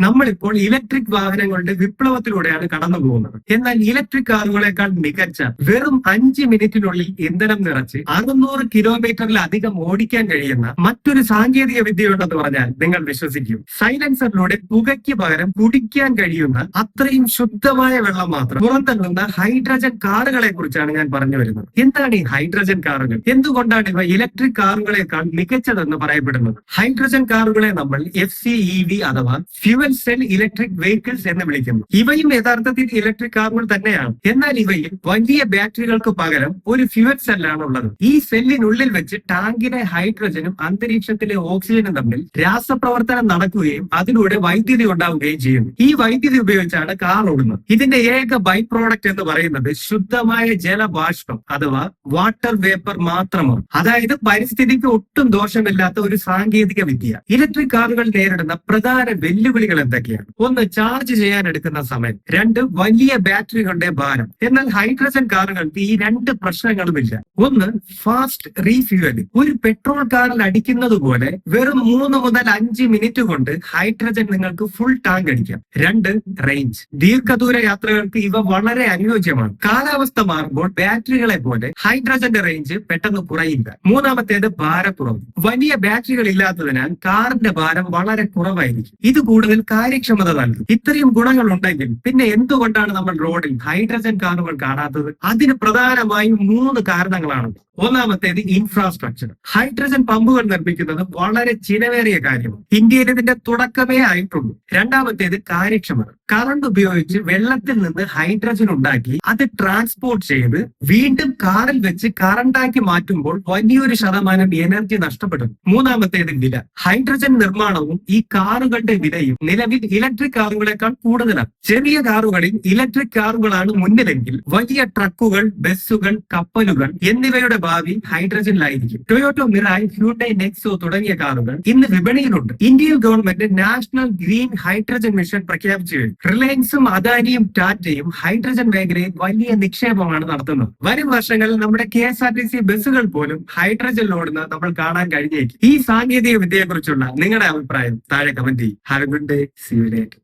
നമ്മളിപ്പോൾ ഇലക്ട്രിക് വാഹനങ്ങളുടെ വിപ്ലവത്തിലൂടെയാണ് കടന്നു പോകുന്നത്. എന്നാൽ ഇലക്ട്രിക് കാറുകളെക്കാൾ മികച്ച വെറും 5 മിനിറ്റിനുള്ളിൽ ഇന്ധനം നിറച്ച് 600 കിലോമീറ്ററിലധികം ഓടിക്കാൻ കഴിയുന്ന മറ്റൊരു സാങ്കേതിക വിദ്യയുണ്ടെന്ന് പറഞ്ഞാൽ നിങ്ങൾ വിശ്വസിക്കും. സൈലൻസറിലൂടെ പുകയ്ക്ക് പകരം കുടിക്കാൻ കഴിയുന്ന അത്രയും ശുദ്ധമായ വെള്ളം മാത്രം പുറന്തള്ളുന്ന ഹൈഡ്രജൻ കാറുകളെ കുറിച്ചാണ് ഞാൻ പറഞ്ഞു വരുന്നത്. എന്താണ് ഈ ഹൈഡ്രജൻ കാറുകൾ? എന്തുകൊണ്ടാണ് ഇവ ഇലക്ട്രിക് കാറുകളെക്കാൾ മികച്ചതെന്ന് പറയപ്പെടുന്നത്? ഹൈഡ്രജൻ കാറുകളെ നമ്മൾ FCEV അഥവാ ഫ്യൂവൽ സെൽ ഇലക്ട്രിക് വെഹിക്കിൾസ് എന്ന് വിളിക്കുന്നു. ഇവയും യഥാർത്ഥത്തിൽ ഇലക്ട്രിക് കാറുകൾ തന്നെയാണ്. എന്നാൽ ഇവയിൽ വലിയ ബാറ്ററികൾക്ക് പകരം ഒരു ഫ്യൂവൽ സെല്ലാണ് ഉള്ളത്. ഈ സെല്ലിനുള്ളിൽ വെച്ച് ടാങ്കിലെ ഹൈഡ്രജനും അന്തരീക്ഷത്തിലെ ഓക്സിജനും തമ്മിൽ രാസപ്രവർത്തനം നടക്കുകയും അതിലൂടെ വൈദ്യുതി ഉണ്ടാവുകയും ചെയ്യുന്നു. ഈ വൈദ്യുതി ഉപയോഗിച്ചാണ് കാർ ഓടുന്നത്. ഇതിന്റെ ഏക ബൈ പ്രോഡക്റ്റ് എന്ന് പറയുന്നത് ശുദ്ധമായ ജലബാഷ്പം അഥവാ വാട്ടർ വേപ്പർ മാത്രമാണ്. അതായത് പരിസ്ഥിതിക്ക് ഒട്ടും ദോഷമില്ലാത്ത ഒരു സാങ്കേതിക വിദ്യ. ഇലക്ട്രിക് കാറുകൾ നേരിടുന്ന പ്രധാന വെല്ലുവിളികൾ എന്തൊക്കെയാണ്? ഒന്ന്, ചാർജ് ചെയ്യാൻ എടുക്കുന്ന സമയം. രണ്ട്, വലിയ ബാറ്ററികളുടെ ഭാരം. എന്നാൽ ഹൈഡ്രജൻ കാറുകൾക്ക് ഈ രണ്ട് പ്രശ്നങ്ങളുമില്ല. ഒന്ന്, ഫാസ്റ്റ് റീഫ്യൂവലിംഗ്. ഒരു പെട്രോൾ കാറിൽ അടിക്കുന്നത് പോലെ വെറും 3 മുതൽ 5 മിനിറ്റ് കൊണ്ട് ഹൈഡ്രജൻ നിങ്ങൾക്ക് ഫുൾ ടാങ്ക് അടിക്കാം. രണ്ട്, റേഞ്ച്. ദീർഘദൂര യാത്രകൾക്ക് ഇവ വളരെ അനുയോജ്യമാണ്. കാലാവസ്ഥ മാറുമ്പോൾ ബാറ്ററികളെ പോലെ ഹൈഡ്രജന്റെ റേഞ്ച് പെട്ടെന്ന് കുറയില്ല. മൂന്നാമത്തേത് ഭാരക്കുറവ്. വലിയ ബാറ്ററികൾ ഇല്ലാത്തതിനാൽ കാറിന്റെ ഭാരം വളരെ കുറവായിരിക്കും. ഇത് കൂടുതൽ കാര്യക്ഷമത നൽകും. ഇത്രയും ഗുണങ്ങൾ ഉണ്ടെങ്കിൽ പിന്നെ എന്തുകൊണ്ടാണ് നമ്മൾ റോഡിൽ ഹൈഡ്രജൻ കാറുകൾ കാണാത്തത്? അതിന് പ്രധാനമായും 3 കാരണങ്ങളാണ്. ഒന്നാമത്തേത് ഇൻഫ്രാസ്ട്രക്ചർ. ഹൈഡ്രജൻ പമ്പുകൾ നിർമ്മിക്കുന്നത് വളരെ ചിലവേറിയ കാര്യമാണ്. ഇന്ത്യയിൽ ഇതിന്റെ തുടക്കമേ ആയിട്ടുള്ളൂ. രണ്ടാമത്തേത് കാര്യക്ഷമത. കറണ്ട് ഉപയോഗിച്ച് വെള്ളത്തിൽ നിന്ന് ഹൈഡ്രജൻ ഉണ്ടാക്കി അത് ട്രാൻസ്പോർട്ട് ചെയ്ത് വീണ്ടും കാറിൽ വെച്ച് കറണ്ടാക്കി മാറ്റുമ്പോൾ വലിയൊരു ശതമാനം എനർജി നഷ്ടപ്പെടും. മൂന്നാമത്തേത് വില. ഹൈഡ്രജൻ നിർമ്മാണവും ഈ കാറുകളുടെ വിലയും നിലവിൽ ഇലക്ട്രിക് കാറുകളെക്കാൾ കൂടുതലാണ്. ചെറിയ കാറുകളിൽ ഇലക്ട്രിക് കാറുകളാണ് മുന്നിലെങ്കിൽ വലിയ ട്രക്കുകൾ, ബസ്സുകൾ, കപ്പലുകൾ എന്നിവയുടെ ഭാവി ഹൈഡ്രജനിലായിരിക്കും. ടൊയോട്ടോ മിറായ്, ഹ്യൂണ്ടൈ നെക്സോ തുടങ്ങിയ കാറുകൾ ഇന്ന് വിപണിയിലുണ്ട്. Indian government National Green Hydrogen Mission പ്രഖ്യാപിച്ചു കഴിഞ്ഞു. റിലയൻസും അദാനിയും ടാറ്റയും ഹൈഡ്രജൻ മേഖലയിൽ വലിയ നിക്ഷേപമാണ് നടത്തുന്നത്. വരും വർഷങ്ങളിൽ നമ്മുടെ KSRTC ബസ്സുകൾ പോലും ഹൈഡ്രജൻ ഓടുന്നത് നമ്മൾ കാണാൻ കഴിഞ്ഞേക്കും. ഈ സാങ്കേതിക വിദ്യയെ കുറിച്ചുള്ള നിങ്ങളുടെ അഭിപ്രായം താഴെ കമന്റ് ചെയ്യും. Have a good day. See you later.